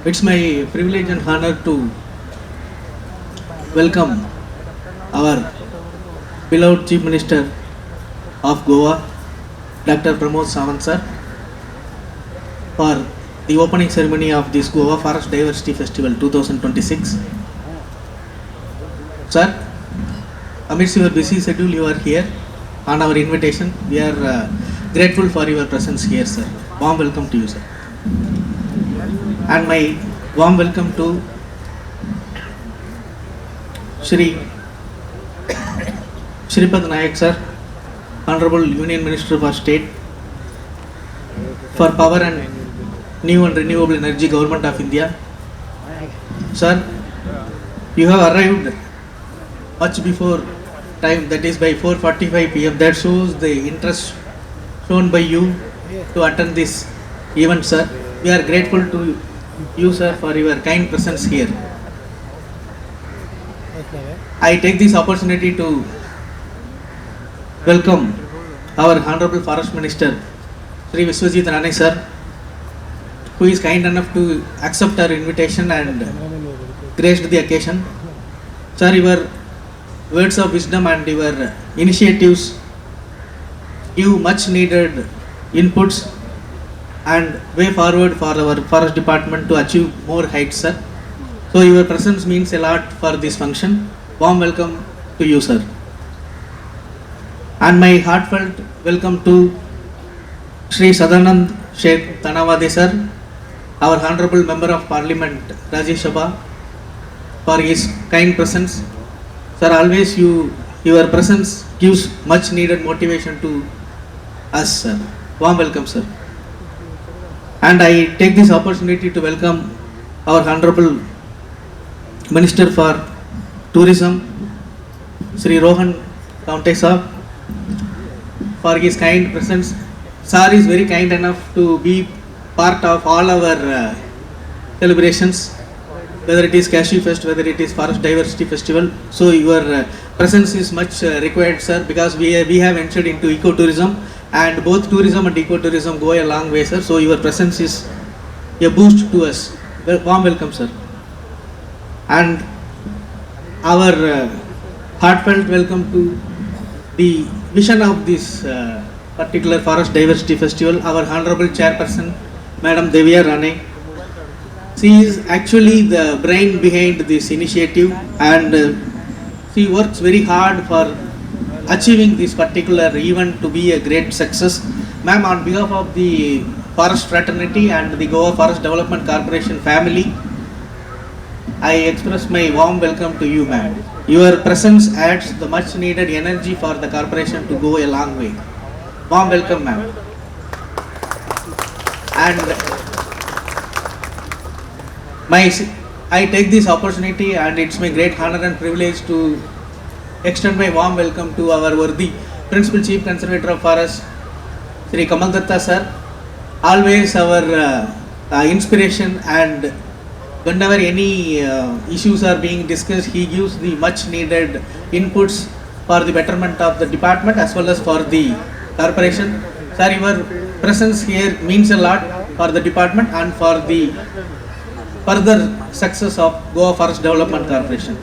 It's my privilege and honor to welcome our beloved Chief Minister of Goa, Dr. Pramod Sawant sir, for the opening ceremony of this Goa Forest Diversity Festival 2026. Sir, amidst your busy schedule, you are here on our invitation. We are grateful for your presence here, sir. Warm welcome to you, sir. And my warm welcome to Shri Shripad Nayak, sir, Honorable Union Minister for State for Power and New and Renewable Energy, Government of India. Sir, you have arrived much before time, that is by 4:45 p.m. That shows the interest shown by you to attend this event, sir. We are grateful to you, sir, for your kind presence here. I take this opportunity to welcome our Honorable Forest Minister, Sri Viswajit Rane, sir, who is kind enough to accept our invitation and graced the occasion. Sir, your words of wisdom and your initiatives give much needed inputs and way forward for our forest department to achieve more heights, sir. So your presence means a lot for this function. Warm welcome to you, sir. And my heartfelt welcome to Shri Sadanand Sheikh Tanawade, sir, our Honorable Member of Parliament Rajya Sabha, for his kind presence. Sir, always your presence gives much needed motivation to us, sir. Warm welcome, sir. And I take this opportunity to welcome our Honorable Minister for Tourism, Sri Rohan Kaunte sir, for his kind presence. Sir is very kind enough to be part of all our celebrations, whether it is Cashew Fest, whether it is Forest Diversity Festival. So your presence is much required, sir, because we have entered into ecotourism, and both tourism and ecotourism go a long way, sir. So your presence is a boost to us. Warm welcome, sir. And our heartfelt welcome to the vision of this particular Forest Diversity Festival, our Honorable Chairperson, Madam Devya Rane. She is actually the brain behind this initiative, and she works very hard for achieving this particular event to be a great success. Ma'am, on behalf of the Forest Fraternity and the Goa Forest Development Corporation family, I express my warm welcome to you, ma'am. Your presence adds the much needed energy for the corporation to go a long way. Warm welcome, ma'am. And I take this opportunity, and it's my great honor and privilege to extend my warm welcome to our worthy Principal Chief Conservator of Forest, Sri Kamal Datta sir. Always our inspiration, and whenever any issues are being discussed, he gives the much needed inputs for the betterment of the department as well as for the corporation. Sir, your presence here means a lot for the department and for the further success of Goa Forest Development Corporation.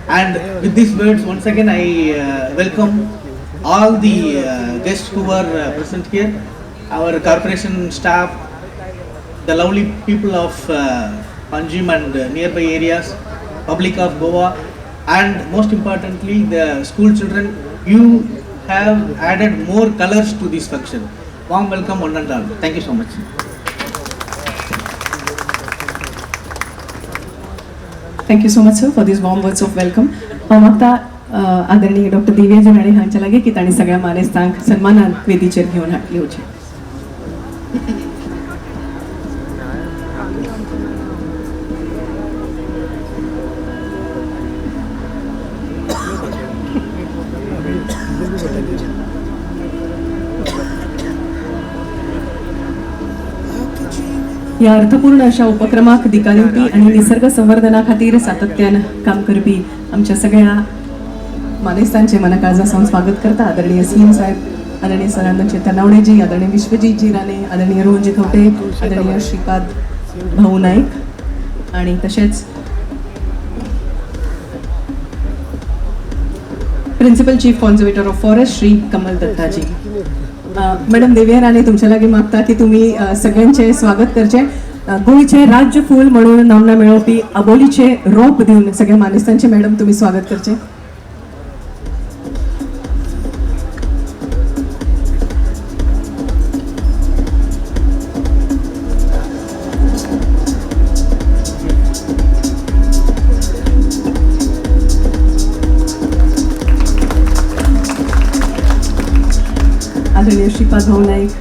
And with these words, once again I welcome all the guests who are present here, our corporation staff, the lovely people of Panjim and nearby areas, public of Goa, and most importantly the school children. You have added more colors to this function. Warm welcome one and all. Thank you so much. Thank you so much, sir, for these warm words of welcome. हांव मागता आदरणीय doctor दिव्याजी Rane हांच्या लागी की तांणी सगळ्या मानेस्तांक सन्मानान वेदीचेर घेवन येवचें. या अर्थपूर्ण अशा उपक्रमाक दिका दिवपी आणि निसर्ग संवर्धना खातीर सातत्यान काम करपी आमच्या सगळ्या मानेस्तांचे मनाकाळजासावन स्वागत करता आदरणीय सीएम साहेब, आदरणीय सरानंद चेतनावणेजी, आदरणीय विश्वजीत जी राणे, आदरणीय रोहनजी खवटे, आदरणीय श्रीपाद भाऊ नाईक, आणि तसेच principal chief conservator of forest Shri Kamal Dattaji. Madam Divya Rane तुमच्या लागी मागता की तुम्ही सगळ्यांचे स्वागत करचे. गोयचे राज्य फूल म्हणून नामना मेळवपी अबोलीचे रोप दिवन सगळ्या मानेस्तांचे मॅडम तुम्ही स्वागत करचे. आदरणीय श्रीपाद भाऊ नाईक,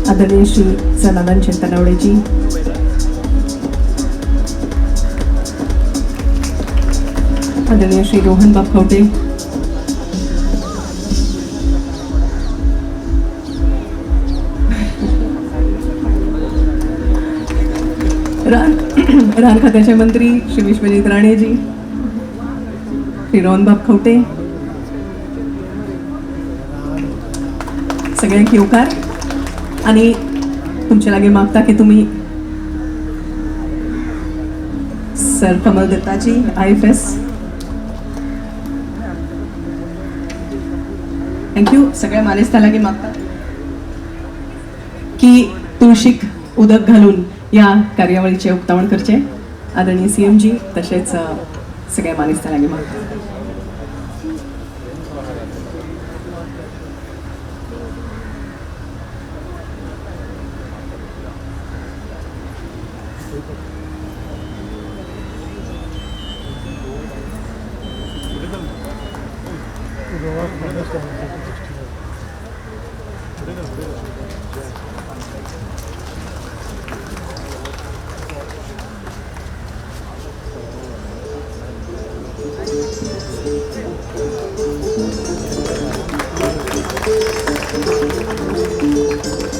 आदरणीय श्री सनातन चिंतनवडेजी, आदरणीय श्री रोहन बापखवटे, रान खात्याचे मंत्री श्री विश्वजित राणेजी, श्री रोहन बापखवटे, सगळ्यांक येवकार. आणि तुमच्या लागे मागता की तुम्ही सर कमल दत्ताजी IFS. थँक्यू. सगळ्या मानेस्ता लागे मागता की तुळशीक उदक घालून या कार्यावळीचे उक्तावण करचे. आदरणीय CM जी तसेच सगळ्या मानेस्ता लागे मागता.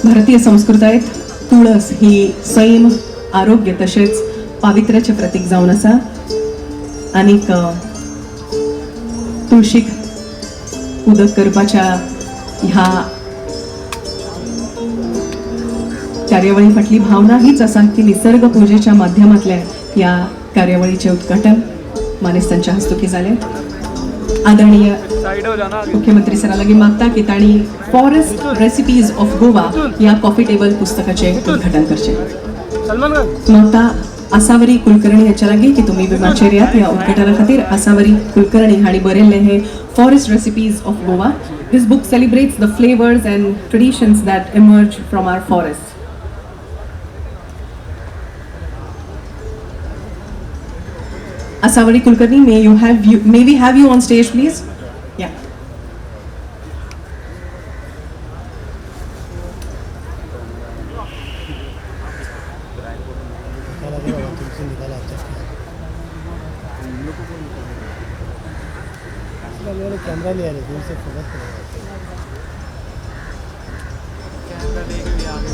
भारतीय संस्कृतायत तुळस ही सैम, आरोग्य तसेच पावित्र्याचे प्रतीक जावन आसा. आनीक तुळशीक उदक करपाच्या ह्या कार्यावळी फाटली भावना हीच आसा की निसर्ग पूजेच्या माध्यमांतल्यान ह्या कार्यावळीचे उद्घाटन मानेस्तांच्या हस्तुकी जाले. आदरणीय मुख्यमंत्री सरा लागी मागता की तांणी फॉरेस्ट रेसिपीज ऑफ गोवा या कॉफी टेबल पुस्तकाचे उद्घाटन करचे. मागता आसावरी कुलकर्णी हाच्या लागी की तुम्ही बी माचेर यात या उद्घाटना खातीर. आसावरी कुलकर्णी हांणी बरयल्लें हे forest recipes of Goa. This book celebrates the flavours and traditions that emerge from our forest. Asawari Kulkarni, may we have you on stage, please? Yeah. Camera ले आ रहे दूर से फोकस करो. कैमरा लेके भी आगे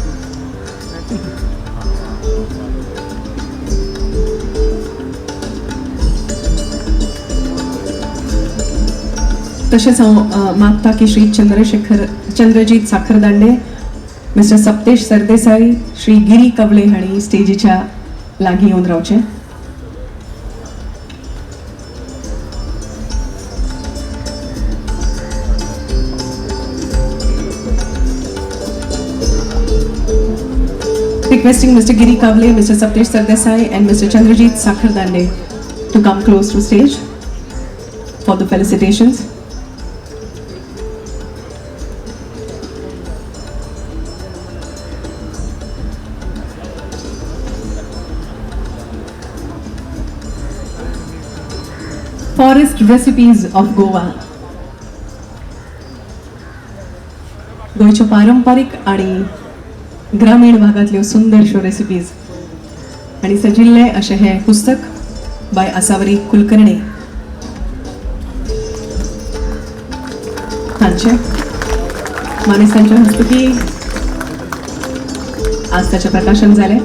तसेच मागता की श्री चंद्रजीत साखरदांडे, मिस्टर सप्तेश सरदेसाई, श्री गिरी कवळे हांणी स्टेजीच्या लागी येवन रावचे. Requesting Mr. Giri Kavle, Mr. Saptesh Sardesai and Mr. Chandrajit Sakhardande to come close to stage for the felicitations. Forest recipes of Goa. गोयच्यो पारंपारीक आणि ग्रामीण भागातल्यो सुंदरश्यो रेसिपीज आणि सजिल्ले अशें हे पुस्तक बाय आसावरी कुलकर्णी हांचे मानेस्तांच्या हस्तुकी आज ताचें प्रकाशन जालें.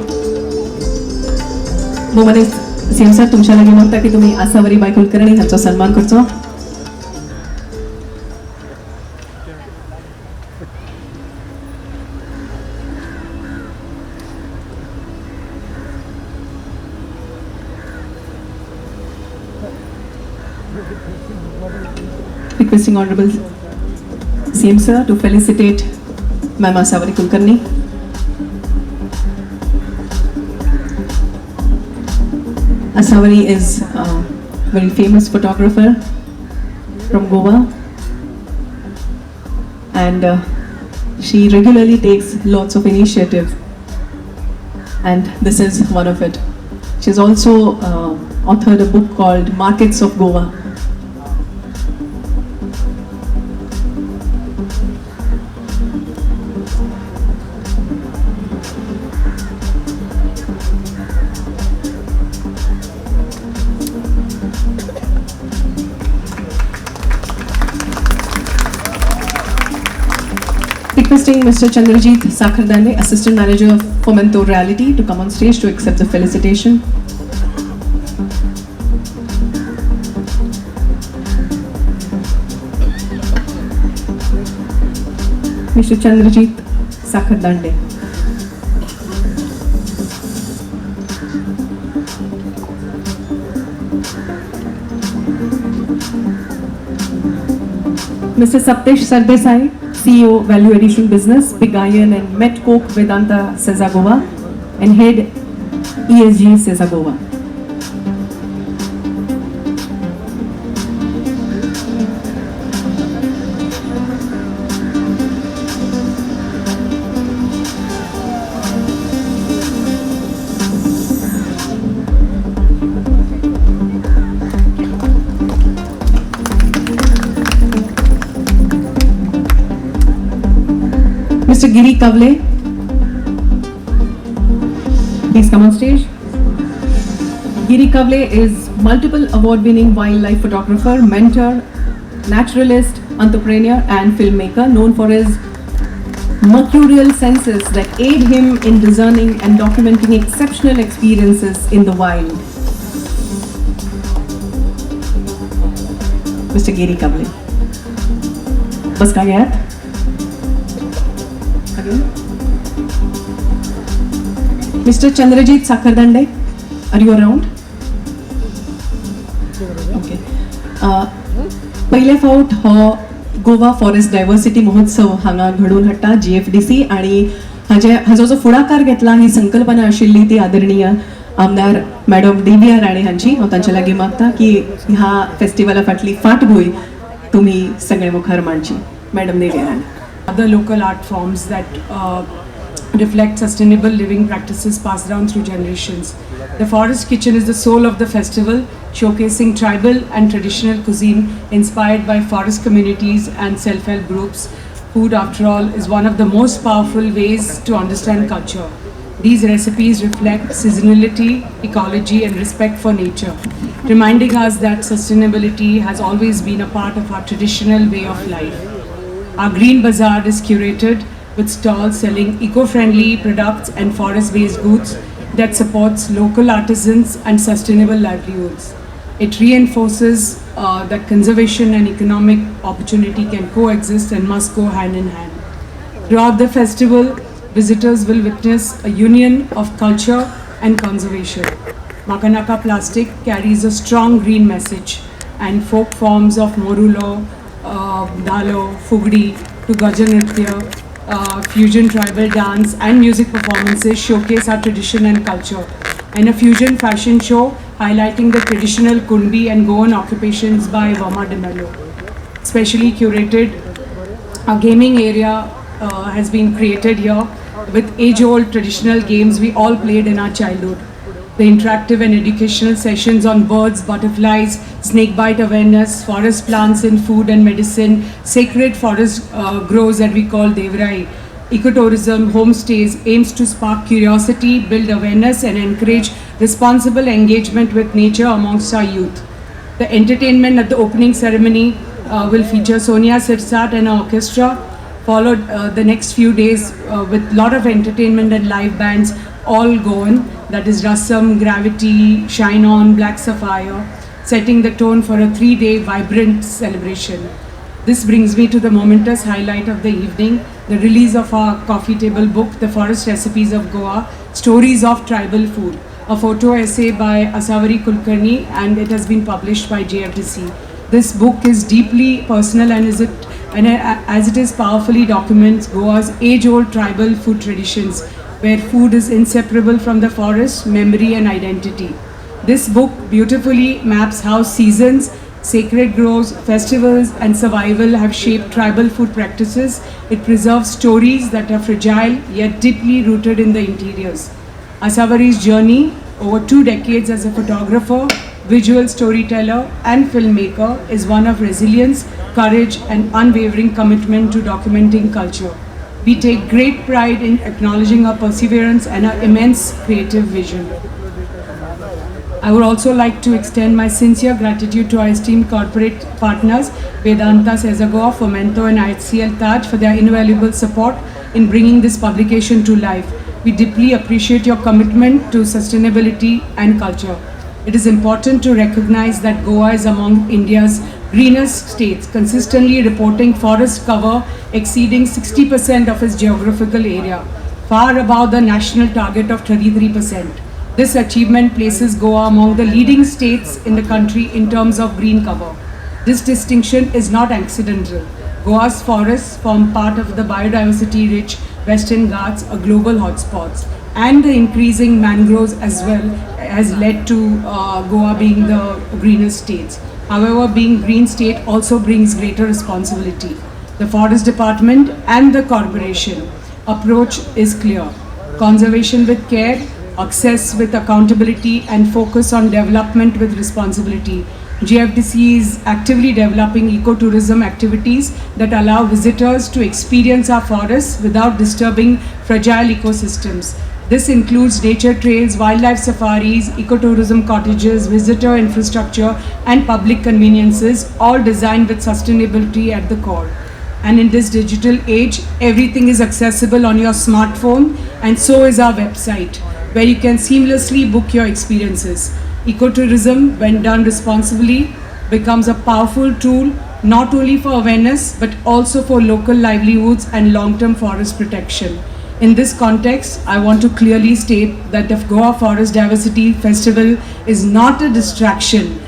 मनेस सीएम सर तुमच्या लागी मागता की तुम्ही आसावरी बाय कुलकर्णी हांचो सन्मान करचो. requesting Honorable CM Sir to felicitate Ma'am Asawari Kulkarni. Asawari is a very famous photographer from Goa, and she regularly takes lots of initiative, and this is one of it. She's also authored a book called Markets of Goa. Requesting Mr. Chandrajit Sakhardande, Assistant Manager of Fomento Reality, to come on stage to accept the felicitation. Mr. Chandrajit Sakhardande. Mr. Saptesh Sardesai, CEO Value Addition Business, Big Iron and Met Coke Vedanta Sezagova, and Head ESG Sezagova. Mr. Giri Kavle, please come on stage. Giri Kavle is multiple award-winning wildlife photographer, mentor, naturalist, entrepreneur and filmmaker, known for his mercurial senses that aid him in discerning and documenting exceptional experiences in the wild. Mr. Giri Kavle. बस का गया है? Mr. Chandrajit Sakhardande, are you around? Okay. पहिले फावट हो Goa forest diversity महोत्सव हांगा घडोवन हाडटा GFDC आणि हाजो जो फुडाकार घेतला ही संकल्पना आशिल्ली ती आदरणीय आमदार मॅडम DBR राणे हांची. हांव तांचे लागीं मागता की ह्या फेस्टिवला फाटली फाटभूंय तुम्ही सगळे मुखार मांडची. Madam DBR Rane. Other local art forms that reflect sustainable living practices passed down through generations. The Forest Kitchen is the soul of the festival, showcasing tribal and traditional cuisine inspired by forest communities and self-help groups. Food, after all, is one of the most powerful ways to understand culture. These recipes reflect seasonality, ecology, and respect for nature, reminding us that sustainability has always been a part of our traditional way of life. Our Green Bazaar is curated with stalls selling eco-friendly products and forest-based goods that supports local artisans and sustainable livelihoods. It reinforces that conservation and economic opportunity can coexist and must go hand in hand. Throughout the festival, visitors will witness a union of culture and conservation. Makanaka plastic carries a strong green message, and folk forms of Morulo, Dalo, Fugdi to Gajan Nritya, fusion tribal dance and music performances showcase our tradition and culture, and a fusion fashion show highlighting the traditional Kunbi and Goan occupations by Vama de Mello. Specially curated, a gaming area has been created here with age-old traditional games we all played in our childhood. The interactive and educational sessions on birds, butterflies, snakebite awareness, forest plants in food and medicine, sacred forest groves that we call Devrai, ecotourism, homestays aims to spark curiosity, build awareness and encourage responsible engagement with nature amongst our youth. The entertainment at the opening ceremony will feature Sonia Sirsat and an orchestra, followed the next few days with lot of entertainment and live bands, all Goan, that is Rasam, Gravity, Shine On, Black Sapphire, setting the tone for a 3-day vibrant celebration. This brings me to the momentous highlight of the evening, the release of our coffee table book, The Forest Recipes of Goa, Stories of Tribal Food, a photo essay by Asawari Kulkarni, and it has been published by JFDC. This book is deeply personal as it is powerfully documents Goa's age-old tribal food traditions, where food is inseparable from the forest, memory and identity. This book beautifully maps how seasons, sacred groves, festivals and survival have shaped tribal food practices. It preserves stories that are fragile yet deeply rooted in the interiors. Asawari's journey over 2 decades as a photographer, visual storyteller and filmmaker is one of resilience, courage and unwavering commitment to documenting culture. We take great pride in acknowledging her perseverance and her immense creative vision. I would also like to extend my sincere gratitude to our esteemed corporate partners, Vedanta Sezagoa, Fomento and IHCL Taj for their invaluable support in bringing this publication to life. We deeply appreciate your commitment to sustainability and culture. It is important to recognize that Goa is among India's greenest states, consistently reporting forest cover exceeding 60% of its geographical area, far above the national target of 33%. This achievement places Goa among the leading states in the country in terms of green cover. This distinction is not accidental. Goa's forests form part of the biodiversity-rich Western Ghats, a global hotspot, and the increasing mangroves as well has led to Goa being the greenest states. However, being green state also brings greater responsibility. The Forest Department and the corporation approach is clear: conservation with care, access with accountability and focus on development with responsibility. GFDC is actively developing ecotourism activities that allow visitors to experience our forests without disturbing fragile ecosystems. This includes nature trails, wildlife safaris, ecotourism cottages, visitor infrastructure and public conveniences, all designed with sustainability at the core. And in this digital age, everything is accessible on your smartphone, and so is our website, where you can seamlessly book your experiences. Ecotourism, when done responsibly, becomes a powerful tool not only for awareness but also for local livelihoods and long-term forest protection. In this context, I want to clearly state that the Goa Forest Diversity Festival is not a distraction,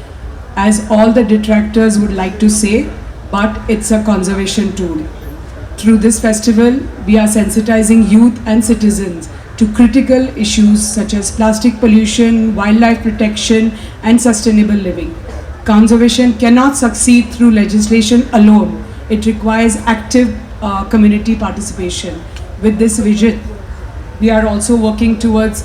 as all the detractors would like to say, but it's a conservation tool. Through this festival, we are sensitizing youth and citizens to critical issues such as plastic pollution, wildlife protection, and sustainable living. Conservation cannot succeed through legislation alone. It requires active community participation. With this vision, we are also working towards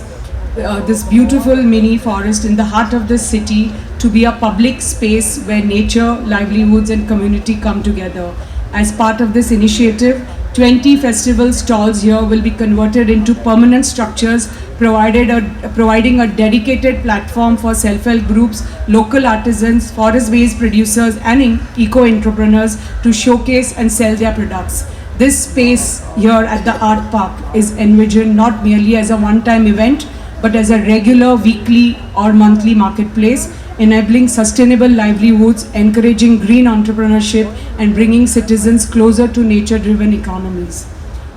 this beautiful mini forest in the heart of the city to be a public space where nature, livelihoods, and community come together. As part of this initiative, 20 festival stalls here will be converted into permanent structures, providing a dedicated platform for self-help groups, local artisans, forest-based producers, and eco-entrepreneurs to showcase and sell their products. This space here at the Art Park is envisioned not merely as a one-time event, but as a regular weekly or monthly marketplace, enabling sustainable livelihoods, encouraging green entrepreneurship, and bringing citizens closer to nature-driven economies.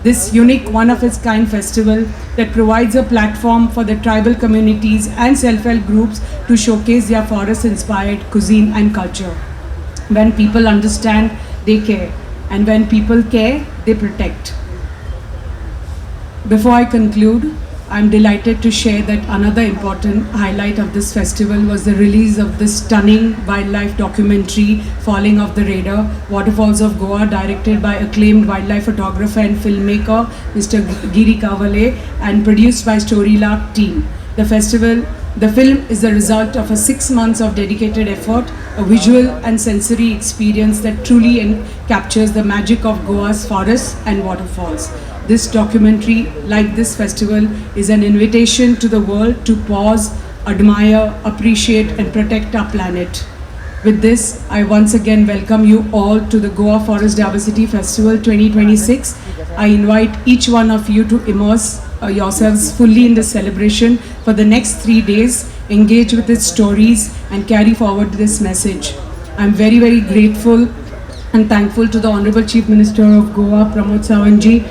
This unique one-of-its-kind festival that provides a platform for the tribal communities and self-help groups to showcase their forest-inspired cuisine and culture. When people understand, they care. And when people care, they protect. Before I conclude, I'm delighted to share that another important highlight of this festival was the release of this stunning wildlife documentary, Falling Off the Radar, Waterfalls of Goa, directed by acclaimed wildlife photographer and filmmaker Mr. Giri Kavale and produced by Storylark team. The film is the result of 6 months of dedicated effort, a visual and sensory experience that truly captures the magic of Goa's forests and waterfalls. This documentary, like this festival, is an invitation to the world to pause, admire, appreciate, and protect our planet. With this, I once again welcome you all to the Goa Forest Diversity Festival 2026. I invite each one of you to immerse yourselves fully in this celebration for the next 3 days, engage with its stories, and carry forward this message. I'm very, very grateful and thankful to the Honorable Chief Minister of Goa, Pramod Sawant ji,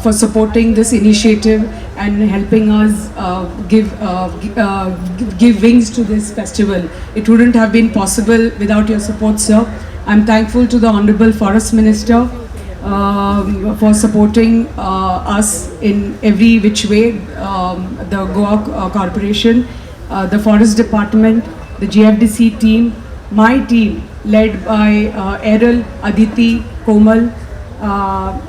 for supporting this initiative and helping us give wings to this festival. It wouldn't have been possible without your support, sir. I'm thankful to the Honorable Forest Minister for supporting us in every which way. The Goa Corporation, the Forest Department, the GFDC team, my team led by Errol, Aditi, Komal,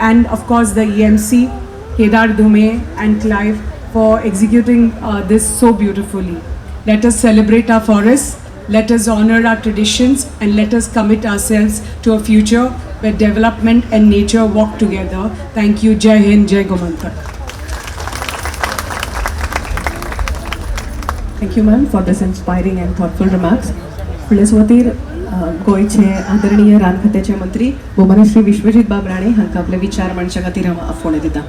and of course the EMC, Kedar Dhume and Clive, for executing this so beautifully. Let us celebrate our forests, let us honor our traditions, and let us commit ourselves to a future where development and nature walk together. Thank you. Jai Hind, Jai Gomantak. Thank you, ma'am, for this inspiring and thoughtful remarks. फुडले सुवातेर गोयचे आदरणीय रान खात्याचे मंत्री भोवमान श्री विश्वजीत बाब राणे हांकां आपले विचार मांडच्या खातीर हांव आफोण दिता.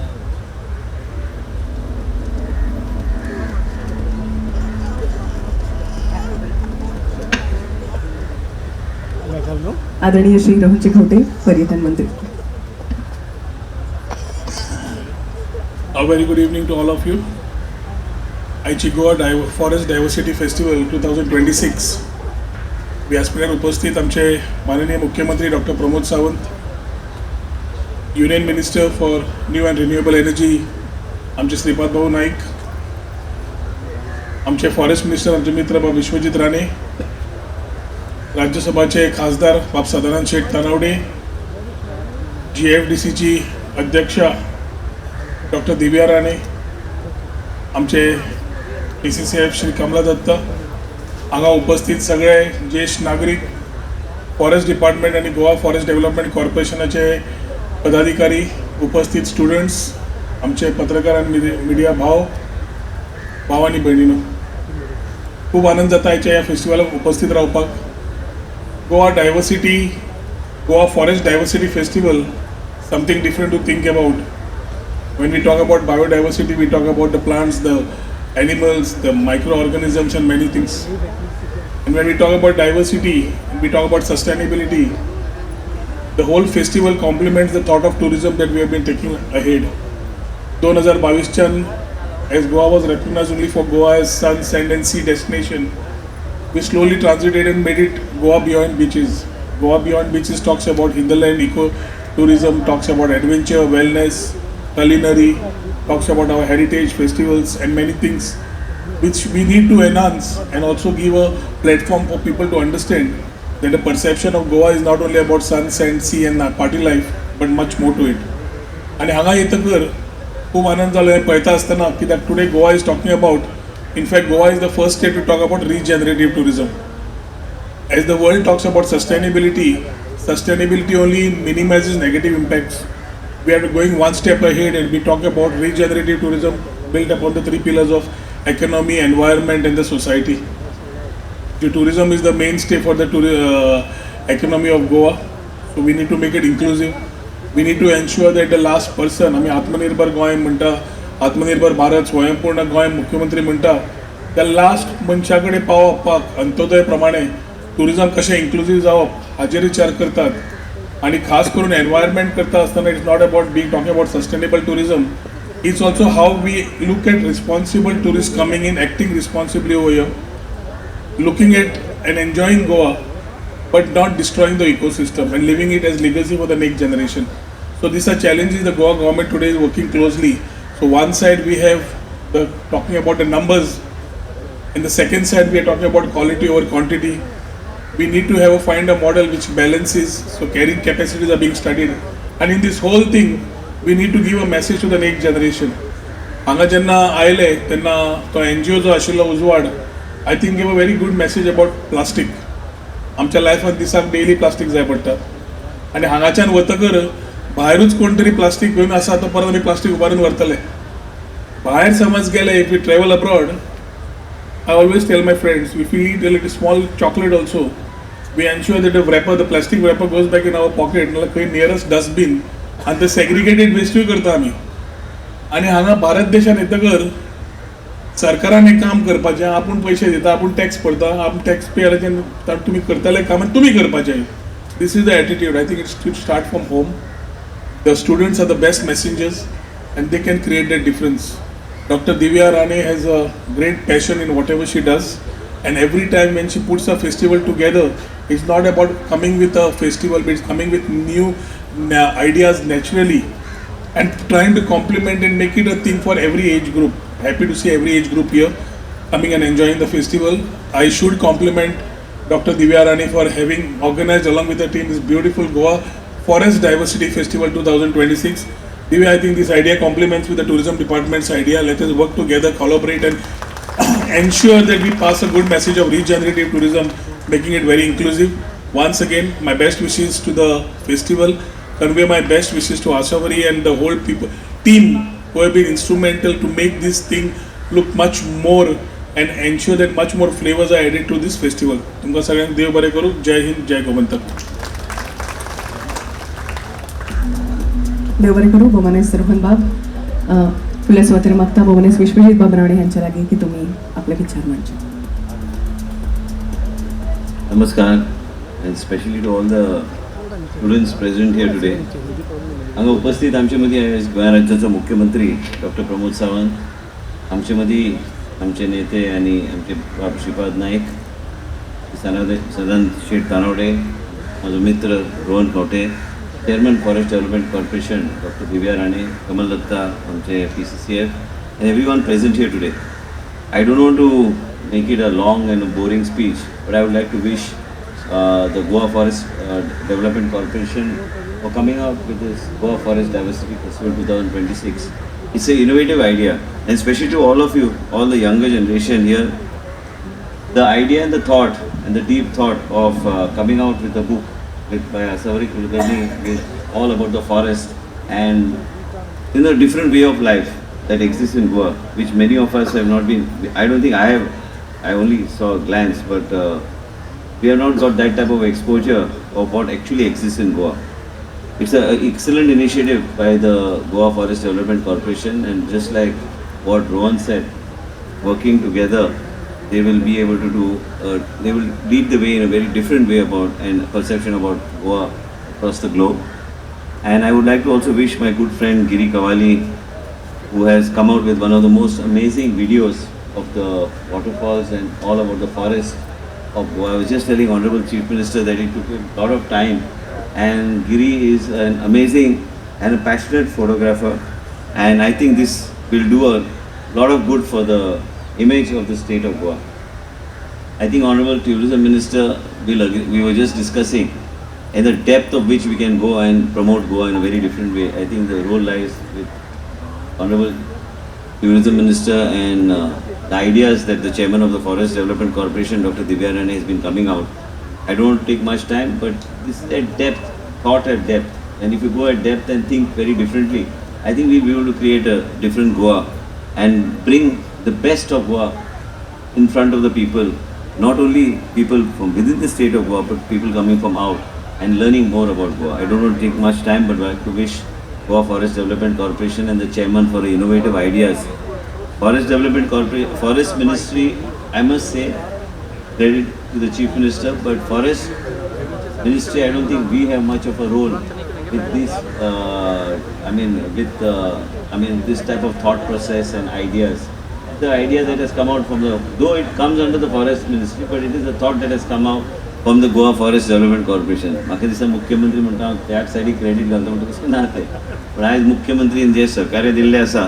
आदरणीय श्री रोहनजी खवटे पर्यटन मंत्री. A very good evening to all of you. आयची गोवा फॉरेस्ट डायवर्सिटी फेस्टिवल 2026 व्यासपीठार उपस्थित आमचे माननीय मुख्यमंत्री doctor Pramod Sawant, union minister for new and renewable energy आमचे श्रीपाद भाऊ नाईक, आमचे फॉरेस्ट मिनिस्टर आमचे मित्र बाब विश्वजित राणे, राज्यसभाचे खासदार बाब सदानंद शेठ तानावडे, GFDCची अध्यक्षा डॉक्टर दिव्या राणे, आमचे PCCF श्री कमला दत्त, हांगा उपस्थित सगळे ज्येष्ठ नागरिक, फॉरेस्ट डिपार्टमेंट आणि गोवा फॉरेस्ट डेव्हलपमेंट कॉर्पोरेशनाचे पदाधिकारी, उपस्थित स्टुडंट्स, आमचे पत्रकार आणि मिडिया भाव आणि भयणीनो, खूप आनंद जाता आयच्या ह्या फेस्टिवलाक उपस्थित रावपाक. Goa forest diversity festival, something different to think about. When we talk about biodiversity, we talk about the plants, the animals, the microorganisms and many things. And when we talk about diversity, we talk about sustainability. The whole festival complements the thought of tourism that we have been taking ahead. 2022 as Goa was recognized only for Goa as sun, sand and sea destination, we slowly transited and made it Goa Beyond Beaches. Goa Beyond Beaches talks about hinterland eco-tourism, talks about adventure, wellness, culinary, talks about our heritage, festivals and many things which we need to enhance and also give a platform for people to understand that the perception of Goa is not only about sun, sand, sea and party life but much more to it. आणि हांगा येतकर खूप आनंद जालो हें पळयता आसतना कित्याक today Goa is talking about, in fact Goa is the first state to talk about regenerative tourism. As the world talks about sustainability only minimizes negative impacts. We are going one step ahead and we talk about regenerative tourism built upon the three pillars of economy, environment and the society. The tourism is the mainstay for the economy of Goa, so we need to make it inclusive. We need to ensure that the last person, आम्ही आत्मनिर्भर गोंय म्हणटा, आत्मनिर्भर भारत, स्वयंपूर्ण गोंय मुख्यमंत्री म्हणटा, त्या last मनशा कडेन पावपाक अंत्योदय प्रमाणे टुरिझम कशें इन्क्लुसीव जावप हाचेर विचार करतात. आणि खास करून एनवायरमेंट करता आसतना it's not about being talking about sustainable tourism, it's also how we look at responsible tourist coming in, acting responsibly over here, looking at and enjoying Goa but not destroying the ecosystem and leaving it as legacy for the next generation. So these are challenges the Goa government today is working closely. So one side we have the talking about the numbers, and the second side we are talking about quality over quantity. We need to find a model which balances, so carrying capacities are being studied, and in this whole thing we need to give a message to the next generation. हांगा जेन्ना आयले तेन्ना तो NGO जो आशिल्लो उजवाड, I think gave a very good message about plastic. आमच्या लायफान दिसाक डेली प्लास्टीक जाय पडटा आनी हांगाच्यान वतकर भायरूच कोण तरी प्लास्टीक घेवन आसा तो परत आमी प्लास्टीक उबारून व्हरतले. भायर समज गेले, if we travel abroad, I always tell my friends, if we eat a little small chocolate also, we ensure that the plastic wrapper goes back in our pocket, नाल्यार खंय nearest dustbin, आणि ते segregated waste करता आमी. आणि हांगा भारत देशान येतकर सरकारान एक काम करपाचें, आपूण पयशे दिता, आपूण टॅक्स भरता, आपूण टॅक्स पेयराचें तुमी करतले काम तुमी करपाचें. This is the attitude. I think it should start from home. The students are the best messengers and they can create that difference. Dr. Divya Rane has a great passion in whatever she does, and every time when she puts a festival together, it's not about coming with a festival, but it's coming with new ideas naturally and trying to complement and make it a thing for every age group. Happy to see every age group here coming and enjoying the festival. I should compliment Dr. Divya Rane for having organized along with her team this beautiful Goa Forest Diversity Festival 2026. Divya, I think this idea complements with the tourism department's idea. Let us work together, collaborate, and ensure that we pass a good message of regenerative tourism, making it very inclusive. Once again, my best wishes to the festival. Convey my best wishes to Ashavari and the whole team who have been instrumental to make this thing look much more and ensure that much more flavors are added to this festival. तुमका सगळ्यांक देव बरें करूं. जय हिंद, जय गोमंतक. देवबरे करू बोमनेस रोहन बाब फुले स्वातंत्र्य मागता बोमनेस विश्वजित बाब राणे यांच्या लागी की तुम्ही आपले विचार मांडचे. Namaskar, and especially to all the students present here today. हांगा उपस्थित आमचे मदीं गोंय राज्याचो मुख्यमंत्री डॉक्टर प्रमोद सावंत, आमचे मदीं आमचे नेते आनी आमचे बाब श्रीपाद नाईक, सदानंद शेठ तानावडे, म्हजो मित्र Rohan Khaunte, chairman forest development corporation doctor Divya Rane, Kamal Datta, आमचे PCCF, and everyone present here today. I don't want to make it a long and a boring speech, but I would like to wish the Goa Forest Development Corporation for coming out with this Goa Forest Diversity Festival 2026. It's an innovative idea, and especially to all of you, all the younger generation here, the idea and the thought and the deep thought of coming out with a book by Asavari Kulkarni with all about the forest and in a different way of life that exists in Goa, which many of us have not been. I don't think I have. I only saw a glance, but we have not got that type of exposure of what actually exists in Goa. It's an excellent initiative by the Goa Forest Development Corporation, and just like what Rohan said, working together, they will be able to do. They will lead the way in a very different way about and perception about Goa across the globe. And I would like to also wish my good friend Giri Kawali, who has come out with one of the most amazing videos of the waterfalls and all about the forest of Goa. I was just telling Honorable Chief Minister that it took a lot of time, and Giri is an amazing and a passionate photographer, and I think this will do a lot of good for the image of the state of Goa. I think Honorable Tourism Minister will agree. We were just discussing and the depth of which we can go and promote Goa in a very different way. I think the role lies with Honorable Tourism Minister and the ideas that the Chairman of the Forest Development Corporation, Dr. Divya Rane, has been coming out. I don't want to take much time, but this is at depth, thought at depth. And if you go at depth and think very differently, I think we'll be able to create a different Goa and bring the best of Goa in front of the people. Not only people from within the state of Goa, but people coming from out and learning more about Goa. I don't want to take much time, but I like to wish Goa Forest Development Corporation and the chairman for innovative ideas. Forest Development Corporation, Forest Ministry, I must say, credit to the Chief Minister, but Forest Ministry, I don't think we have much of a role with this, this type of thought process and ideas. The idea that has come out from though it comes under the Forest Ministry, but it is a thought that has come out from the Goa Forest Development Corporation. म्हाका दिसता मुख्यमंत्री म्हणटा त्याच सायडीक credit घालता म्हणटा तशें ना तें, पण आयज मुख्यमंत्रीन जे सहकार्य दिल्लें आसा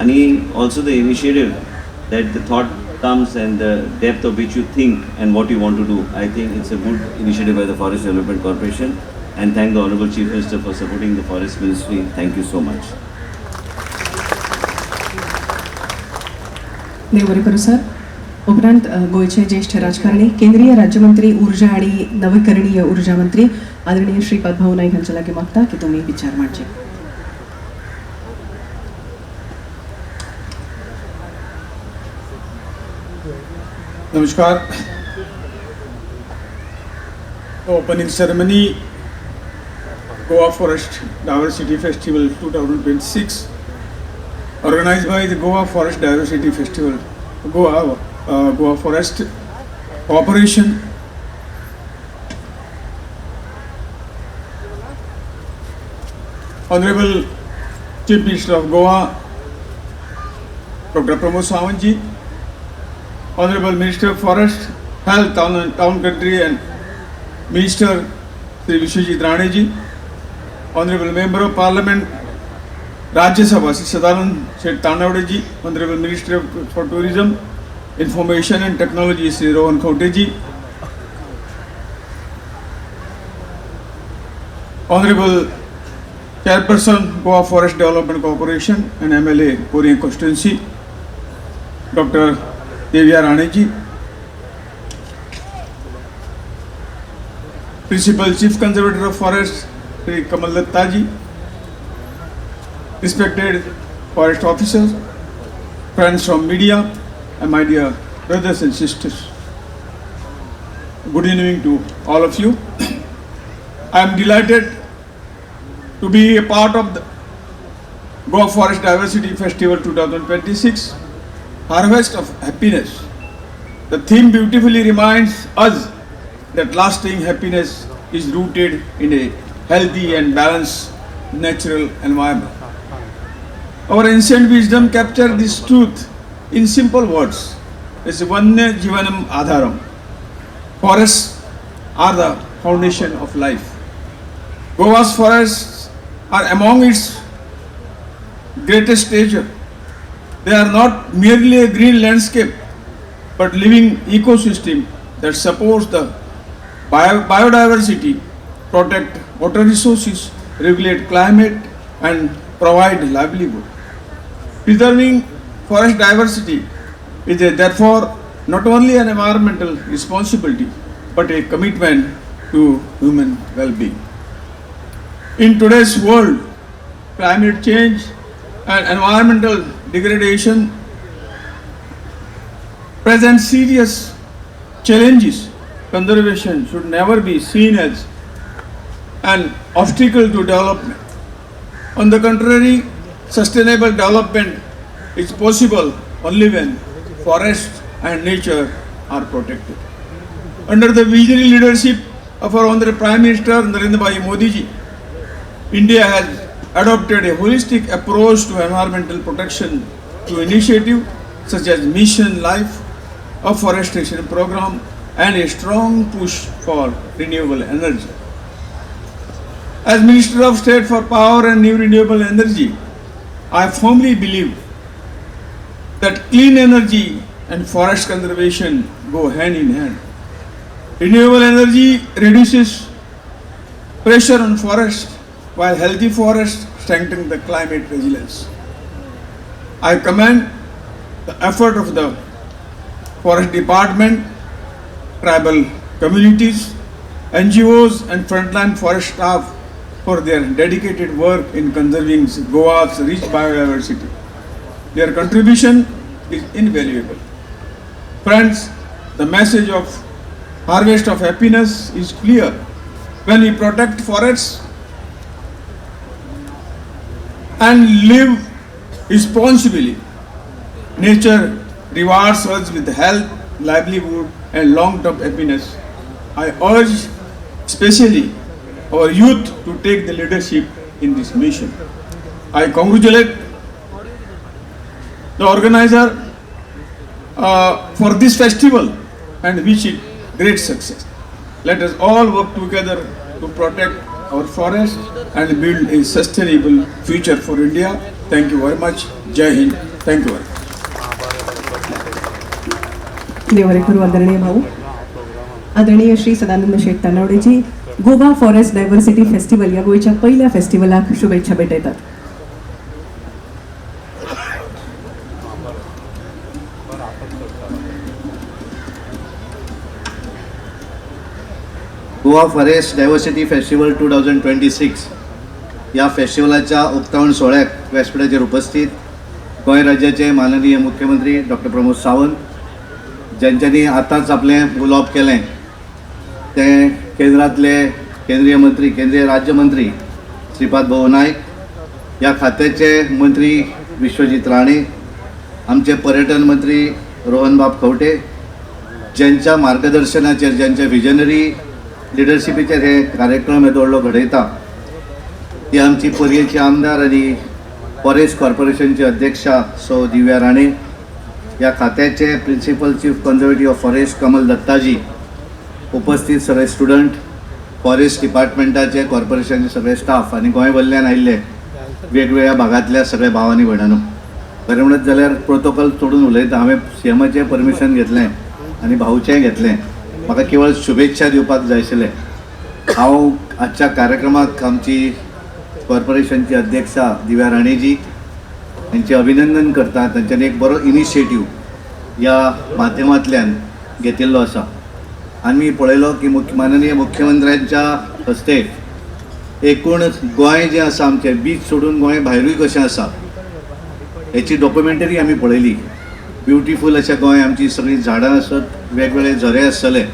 आनी also the initiative that the thought comes and the depth of which you think and what you want to do. I think it's a good initiative by the Forest Development Corporation, and thank the Honorable Chief Minister for supporting the Forest Ministry. Thank you so much. Deorekar sir, उपरांत गोयचे ज्येष्ठ राजकारणी केंद्रीय राज्यमंत्री ऊर्जा आणि नवीकरणीय ऊर्जा मंत्री आदरणीय श्रीपाद भाऊ नाईक हांच्या लागी मागता की तुम्ही विचार मांडचे. नमस्कार. Opening ceremony, Goa Forest Diversity Festival 2026, organized by the Goa Forest Diversity Festival, Goa Forest Corporation. Honorable Chief Minister of Goa, Dr. Pramod Sawant ji, Honorable Minister of Forest, Health, Town Country and Minister Sri Vishwajit Rane ji, Honorable Member of Parliament, Rajya Sabha Sri Sadanand Sheikh Tanawade ji, Honorable Minister for Tourism, Information and Technology Sri Rohan Khote ji, Honorable Chairperson Goa Forest Development Corporation and MLA Puri Constituency, Dr. Devya Rane ji, Principal Chief Conservator of Forest Sri Kamal Datta ji, respected forest officers, friends from media, and my dear brothers and sisters. Good evening to all of you. I am delighted to be a part of the Goa Forest Diversity Festival 2026, Harvest of Happiness. The theme beautifully reminds us that lasting happiness is rooted in a healthy and balanced natural environment. Our ancient wisdom captured this truth in simple words. It's Vanya Jivanam Adharam. Forests are the foundation of life. Goa's forests are among its greatest treasure. They are not merely a green landscape, but living ecosystem that supports the biodiversity, protect water resources, regulate climate, and provide livelihood. Preserving forest diversity is therefore not only an environmental responsibility, but a commitment to human well-being. In today's world, climate change and environmental degradation present serious challenges. Conservation should never be seen as an obstacle to development. On the contrary, sustainable development is possible only when forests and nature are protected. Under the visionary leadership of our Honorable Prime Minister Narendra Bhai Modi ji, India has adopted a holistic approach to environmental protection through initiatives such as Mission Life, afforestation program, and a strong push for renewable energy. As Minister of State for Power and New Renewable Energy, I firmly believe that clean energy and forest conservation go hand in hand. Renewable energy reduces pressure on forests, while healthy forests strengthen the climate resilience. I commend the effort of the Forest Department, tribal communities, NGOs and frontline forest staff for their dedicated work in conserving Goa's rich biodiversity. Their contribution is invaluable. Friends, the message of Harvest of Happiness is clear. When we protect forests and live responsibly, nature rewards us with health, livelihood, and long-term happiness. I urge especially our youth to take the leadership in this mission. I congratulate the organizer for this festival and wish it great success. Let us all work together to protect our forests and build a sustainable future for India. Thank you very much. Jai Hind. Thank you very much. देवरेखरू आदरणीय भाऊ, आदरणीय Shri Sadanand Sheth तानावडेजी, Goa forest diversity festival या गोयच्या पहिल्या फेस्टिवलाक शुभेच्छा भेटयतात. Goa forest diversity festival 2026 या फेस्टिवलाच्या उक्तावण सोहळ्याक व्यासपीठाचेर उपस्थित गोंय राज्याचे माननीय मुख्यमंत्री डॉक्टर प्रमोद सावंत, ज्यांच्यानी आताच आपलें उलोवप केलें, ते केंद्रांतले केंद्रीय मंत्री, केंद्रीय राज्यमंत्री श्रीपाद भाऊ नायक, ह्या खात्याचे मंत्री विश्वजीत राणे, आमचे पर्यटन मंत्री रोहन बाब खवटे, ज्यांच्या मार्गदर्शनाचेर, ज्यांच्या विजनरी लिडरशिपीचेर हे कार्यक्रम येदोळ्ळो घडयता, ती आमची पर्येची आमदार आनी फॉरेस्ट कॉर्पोरेशनची अध्यक्षा सौ दिव्या राणे, या खात्याचे principal chief conservative of forest Kamal Dattaji, उपस्थित सगळे स्टुडंट, फॉरेस्ट डिपार्टमेंटाचे, कॉर्पोरेशनचे सगळे स्टाफ आणि गोंय भल्ल्यान आयिल्ले वेगवेगळ्या भागांतल्या सगळे भावांनी भयणानो, खरें म्हणत जाल्यार प्रोटोकॉल सोडून उलयता. हांवें सीएमाचें परमिशन घेतलें आनी भाऊचें घेतलें. म्हाका केवळ शुभेच्छा दिवपाक जाय आशिल्लें. हांव आजच्या कार्यक्रमाक आमची कॉर्पोरेशनची अध्यक्षा दिव्या राणेजी यांचे अभिनंदन करता. तांच्यांनी एक बरो इनिशिएटीव ह्या माध्यमांतल्यान घेतिल्लो आसा. आनी मी पळयलो की माननीय मुख्यमंत्र्यांच्या हस्ते एकूण गोंय जें आसा आमचें, बीच सोडून गोंय भायरूय कशें आसा हेची डॉक्युमेंटरी आमी पळयली. ब्युटिफूल अशें गोंय, आमची सगळीं झाडां आसत, वेगवेगळे झरे आसतले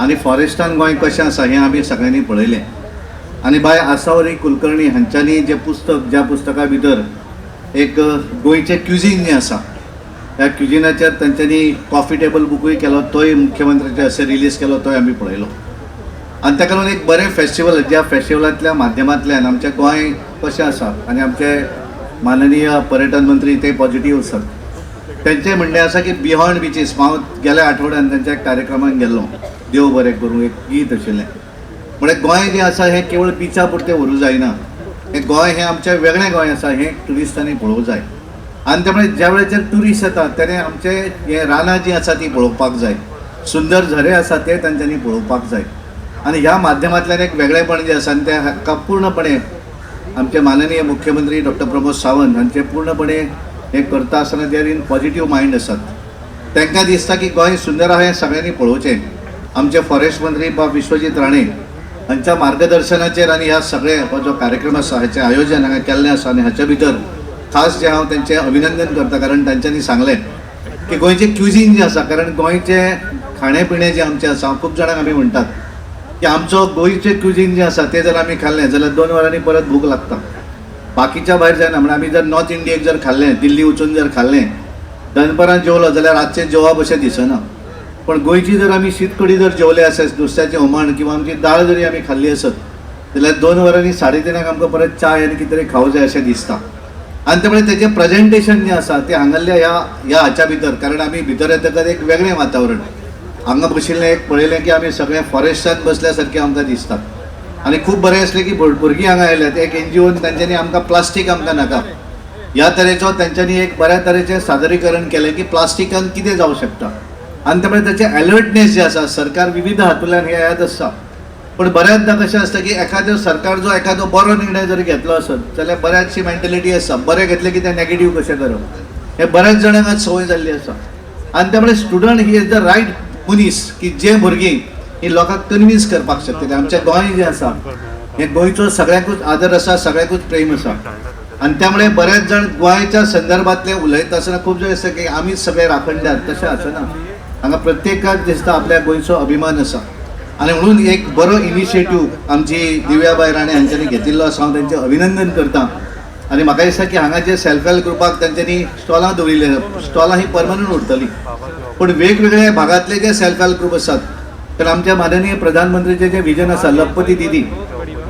आनी फॉरेस्टान गोंय कशें आसा हें आमी सगळ्यांनी पळयलें. आनी बाय आसावरी कुलकर्णी हांच्यांनी जें पुस्तक, ज्या पुस्तका भितर एक गोंयचें क्युझीन जें आसा, त्या क्युझिनाचेर तांच्यांनी कॉफी टेबल बुकूय केलो, तोय मुख्यमंत्र्याचे असे रिलीज केलो, तोय आमी पळयलो. आनी ताका लागून एक बरें फेस्टिवल, ज्या फेस्टिवलांतल्या माध्यमांतल्यान आमचें गोंय कशें आसा आनी आमचे माननीय पर्यटन मंत्री ते पॉझिटिव्ह आसात. त्यांचें म्हणणें आसा की बियॉन्ड बिचीस, हांव गेल्या आठवड्यान त्यांच्या कार्यक्रमाक गेल्लो, देव बरें करूं, एक गीत आशिल्लें. म्हणजे गोंय जें आसा हें केवळ बिचा पुरतें व्हरूं जायना. हें गोंय हें आमचें वेगळें गोंय आसा, हें ट्युरिस्टांनी पळोवंक जाय. आनी त्यामुळे ज्या वेळाचेर ट्युरिस्ट येतात तेणे आमचे हे रानां जीं आसा ती पळोवपाक जाय, सुंदर झरे आसा ते तांच्यांनी पळोवपाक जाय. आनी ह्या माध्यमांतल्यान एक वेगळेपण जें आसा आनी तें हाका पूर्णपणे आमचे माननीय मुख्यमंत्री डॉक्टर प्रमोद सावंत हांचे पूर्णपणे हे करता आसतना देर इन पॉझिटिव्ह मायंड आसात. तांकां दिसता की गोंय सुंदर आहा हें सगळ्यांनी पळोवचें. आमचे फॉरेस्ट मंत्री बाब विश्वजीत राणे हांच्या मार्गदर्शनाचेर आनी ह्या सगळे हो जो कार्यक्रम आसा हेचें आयोजन हांगा केल्लें आसा आनी हाच्या भितर खास जे हांव तेंचें अभिनंदन करता, कारण तांच्यांनी सांगलें की गोंयचें क्युझीन जें आसा, कारण गोंयचें खाणें पिणें जें आमचें आसा, खूब जाणांक आमी म्हणटात की आमचो गोंयचें क्युझीन जें आसा तें जर आमी खाल्लें जाल्यार 2 वरांनी परत भूक लागता. बाकीच्या भायर जायना. म्हणजे आमी जर नॉर्थ इंडियेक जर खाल्लें, दिल्ली वचून जर खाल्लें, दनपारां जेवलो जाल्यार रातचें जेवप अशें दिसना. पण गोंयची जर आमी शीत कडी जर जेवले आसत, नुस्त्याचें हुमण किंवा आमची दाळ जरी आमी खाल्ली आसत जाल्यार 2 वरांनी 3:30 आमकां परत चाय आनी कितें तरी खावं जाय अशें दिसता. आनी त्यामुळे तेजें प्रेजेंटेशन जें आसा तें हांगाल्या ह्या हाच्या भितर, कारण आमी भितर येतकच एक वेगळें वातावरण हांगा बशिल्लें एक पळयलें की आमी सगळे फॉरेस्टान बसल्या सारकें आमकां दिसता. आनी खूब बरें आसलें की भुरगीं हांगा आयल्यात. एक NGOन तांच्यांनी आमकां प्लास्टीक आमकां नाका ह्या तरेचो तांच्यांनी एक बऱ्या तरेचें सादरीकरण केलें की प्लास्टिकान कितें जावं शकता. आनी त्यामुळे तेचें अलर्टनेस जें आसा, सरकार विविध हातूंतल्यान हें येत आसता. पण बऱ्याचदा कशें आसता की एखादो सरकार जो एखादो बरो निर्णय जर घेतलो आसत जाल्यार बऱ्याचशी मेंटेलिटी आसा, बरें घेतलें की तें नेगेटीव कशें करप, हें बऱ्याच जाणांक आज संवय जाल्ली आसा. आनी त्यामुळे student he is the right मनीस की जे भुरगीं ही लोकांक कन्विन्स करपाक शकतले. आमचें गोंय जें आसा हें गोंयचो सगळ्यांकूच आदर आसा, सगळ्यांकूच प्रेम आसा. आनी त्यामुळे बरेच जाण गोंयच्या संदर्भांतले उलयता आसतना खूब जाण आसता की आमीच सगळे राखणदार, तशें आसना. हांगा प्रत्येकाक दिसता आपल्या गोंयचो अभिमान आसा. आनी म्हणून एक बरो इनिशिएटीव आमची दिव्याबाई राणे हांच्यांनी घेतिल्लो आसा. हांव तांचें अभिनंदन करता. आनी म्हाका दिसता की हांगा जे सेल्फ हेल्प ग्रुपाक तांच्यांनी स्टॉलां दवरिल्ले, स्टॉलां ही परमनंट उरतलीं. पण वेगवेगळे भागांतले जे सेल्फ हेल्प ग्रुप आसात, तर आमच्या माननीय प्रधानमंत्रीचें जें विजन आसा, लखपती दिदी,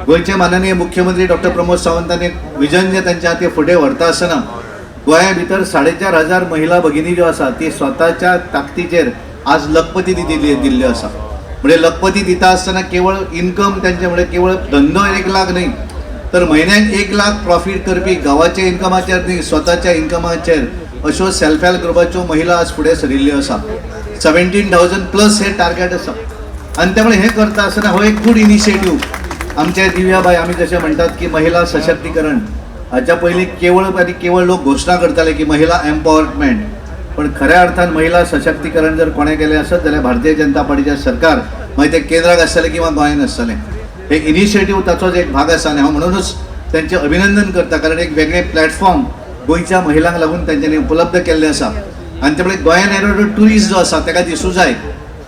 गोंयचे माननीय मुख्यमंत्री डॉक्टर प्रमोद सावंतांनी विजन जें तांच्या हाती फुडें व्हरता आसतना गोंया भितर 4,500 महिला भगिनी ज्यो आसा ती स्वताच्या ताकदीचेर आज लखपती दिदी दिल्ल्यो आसा. म्हणजे लखपती दिता आसतना केवळ इन्कम त्यांचे म्हणजे केवळ धंदो 1 लाख न्ही, तर म्हयन्याक 1 लाख प्रॉफिट करपी गांवाच्या इन्कमाचेर न्ही, स्वताच्या इन्कमाचेर अश्यो सेल्फ हेल्प ग्रुपाच्यो महिला आज फुडें सरिल्ल्यो आसा. 17,000+ हे टार्गेट आसा. आनी त्यामुळे हे करता आसतना हो एक गूड इनिशिएटीव आमचे दिव्याबाई, आमी जशें म्हणटात की महिला सशक्तीकरण, हाच्या पयलीं केवळ लोक घोशणा करताले की महिला एम्पॉवरमेंट, पण खऱ्या अर्थान महिला सशक्तीकरण जर कोणें केलें आसत जाल्यार भारतीय जनता पार्टीचें सरकार, मागीर तें केंद्राक आसतलें किंवा गोंयांत आसतलें. हे इनिशिएटीव ताचोच एक भाग आसा. आनी हांव म्हणूनच तेंचें अभिनंदन करता, कारण एक वेगळें प्लॅटफॉर्म गोंयच्या महिलांक लागून तेंच्यांनी उपलब्ध केल्लें आसा. आनी त्यामुळे गोंयान येणारो ट्युरिस्ट जो आसा ताका दिसूं जाय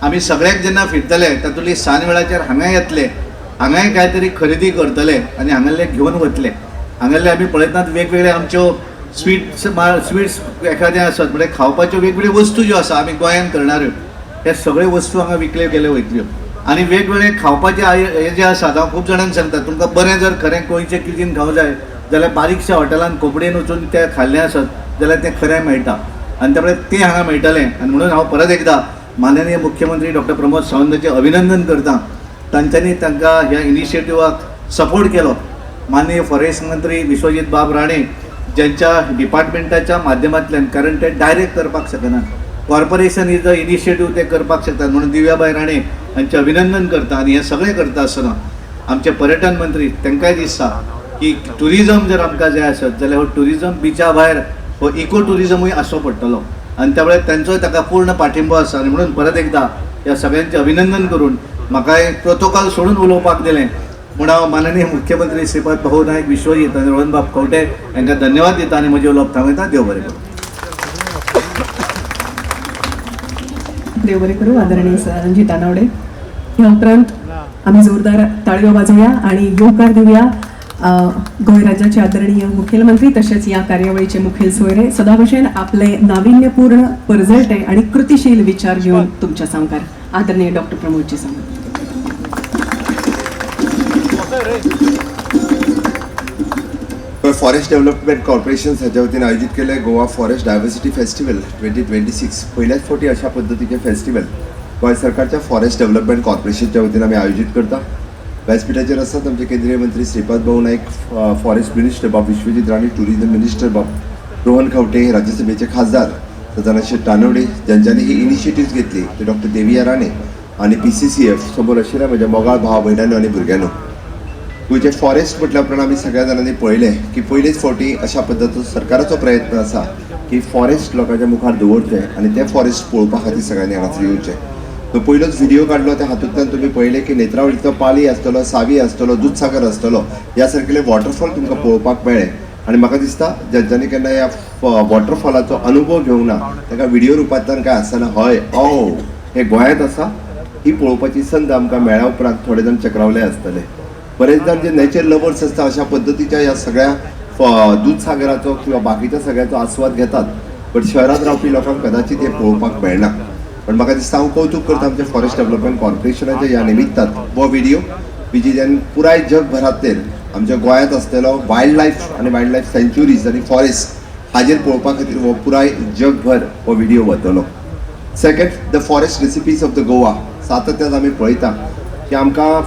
आमी सगळ्याक जेन्ना फिरतले तातूंतली सान वेळाचेर हांगा येतले, हांगाय काय तरी खरेदी करतले आनी हांगाले घेवन वतले. हांगाले आमी पळयतात वेगवेगळे आमच्यो स्वीट्स एखादें आसत, म्हणजे खावपाच्यो वेगवेगळ्यो वस्तू ज्यो आसा आमी गोंयान करणाऱ्यो, हे सगळ्यो वस्तू हांगा विकल्यो गेल्यो वयतल्यो. आनी वेगवेगळे खावपाचे हे जे आसात, हांव खूब जाणांक सांगता, तुमकां बरें जर खरें गोंयचें क्युजीन खावं जाय जाल्यार बारीकशा हॉटेलांत कोंबडेन वचून तें खाल्लें आसत जाल्यार तें खरें मेळटा. आनी त्यामुळे ते हांगा मेळटलें आनी म्हणून हांव परत एकदा माननीय मुख्यमंत्री डॉक्टर प्रमोद सावंतांचें अभिनंदन करता. तांच्यांनी तांकां ह्या इनिशिएटिव्हाक सपोर्ट केलो. माननीय फॉरेस्ट मंत्री विश्वजीत बाब राणे ज्यांच्या डिपार्टमेंटाच्या माध्यमांतल्यान, कारण ते डायरेक्ट करपाक शकनात, कॉर्पोरेशन इज द इनिशिएटिव्ह ते करपाक शकतात, म्हणून दिव्याबाई राणे हांचें अभिनंदन करता. आनी हें सगळें करता आसतना आमचे पर्यटन मंत्री तांकांय दिसता की टुरिजम जर आमकां जाय आसत जाल्यार हो टुरिजम बिचा भायर हो इको टुरिजमूय आसचो पडटलो आनी त्यामुळे तांचोय ताका पूर्ण पाठिंबो आसा. आनी म्हणून परत एकदा ह्या सगळ्यांचें अभिनंदन करून म्हाका एक प्रोटोकॉल सोडून उलोवपाक दिलें म्हूण हांव माननीय मुख्यमंत्री श्रीपाद भाऊ नायक विश्वजीत आनी रोहनबाब खंवटे हांकां धन्यवाद दिता आनी म्हजे उलोवप थांबयता. देव बरें करूं. देव बरें करूं. आदरणीय रणजित तानावडे, ह्या उपरांत आम्ही जोरदार ताळयो वाजोवया आणि येवकार दिवया गोंय राज्याचे आदरणीय मुखेलमंत्री तसेच या कार्यावळीचे मुखेल सोयरे सदा भशेन आपले नाविन्यपूर्ण परजळटे आणि कृतीशील विचार घेऊन तुमच्या सामकार आदरणीय डॉक्टर प्रमोदजी सांगत. फॉरेस्ट डेव्हलपमेंट कॉर्पोरेशन हाच्या वतीन आयोजित केले गोवा फॉरेस्ट डायवर्सिटी फेस्टिवल 2026. पहिल्याच फावटी अशा पद्धतीचे फेस्टिवल गोंय सरकारच्या फॉरेस्ट डेव्हलपमेंट कॉर्पोरेशनच्या वतीन आम्ही आयोजित करता. व्यासपीठाचेर आसात आमचे केंद्रीय मंत्री श्रीपाद भाऊ नायक, फॉरेस्ट मिनिस्टर बाब विश्वजीत राणे, टुरिझम मिनिस्टर बाब रोहन खंवटे, राज्यसभेचे खासदार सदानंद शेट तानवडे, ज्यांच्यानी ही इनिशिएटिव्ह घेतली ते डॉक्टर देविया राणे आणि PCCF समोर आशिल्ल्या म्हज्या मोगाळ भाव भयणांनो आनी भुरग्यांनो. गोंयचे फॉरेस्ट म्हटल्या उपरांत आमी सगळ्या जाणांनी पळयलें की पयलेच फावटी अशा पद्दतीचो सरकाराचो प्रयत्न आसा की फॉरेस्ट लोकांच्या मुखार दवरचें आनी ते फॉरेस्ट पळोवपा खातीर सगळ्यांनी हांगासर येवचें. तो पयलोच व्हिडिओ काडलो, त्या हातूंतल्यान तुमी पळयलें की नेत्रावळीचो पाली आसतलो, सावी आसतलो, दूधसागर आसतलो, ह्या सारकेले वॉटरफॉल तुमकां पळोवपाक मेळ्ळे. आनी म्हाका दिसता ज्यांच्यांनी केन्ना ह्या वॉटरफॉलाचो अनुभव घेवंक ना ताका व्हिडिओ रुपांतल्यान काय आसना हय हे गोंयांत आसा ही पळोवपाची संद आमकां मेळ्ळ्या उपरांत थोडे जाण चक्रावले आसतले. बरेच जाण जे नेचर लवर्स आसता अशा पद्दतीच्या ह्या सगळ्या दूधसागराचो किंवा बाकीच्या सगळ्याचो आस्वाद घेतात, बट शहरांत रावपी लोकांक कदाचित हे पळोवपाक मेळना. पण म्हाका दिसता हांव कौतुक करता आमच्या फॉरेस्ट डेव्हलपमेंट कॉर्पोरेशनाच्या ह्या निमित्तान हो व्हिडिओ विजिल्यान पुराय जगभरांतलेर आमच्या गोंयांत आसलेलो वायल्ड लायफ आनी वायल्ड लायफ सँच्युरीज आनी फॉरेस्ट हाजेर पळोवपा खातीर हो पुराय जगभर हो व्हिडिओ वतलो. Second, the forest recipes of the Goa. सातत्यान आमी पळयता की आमकां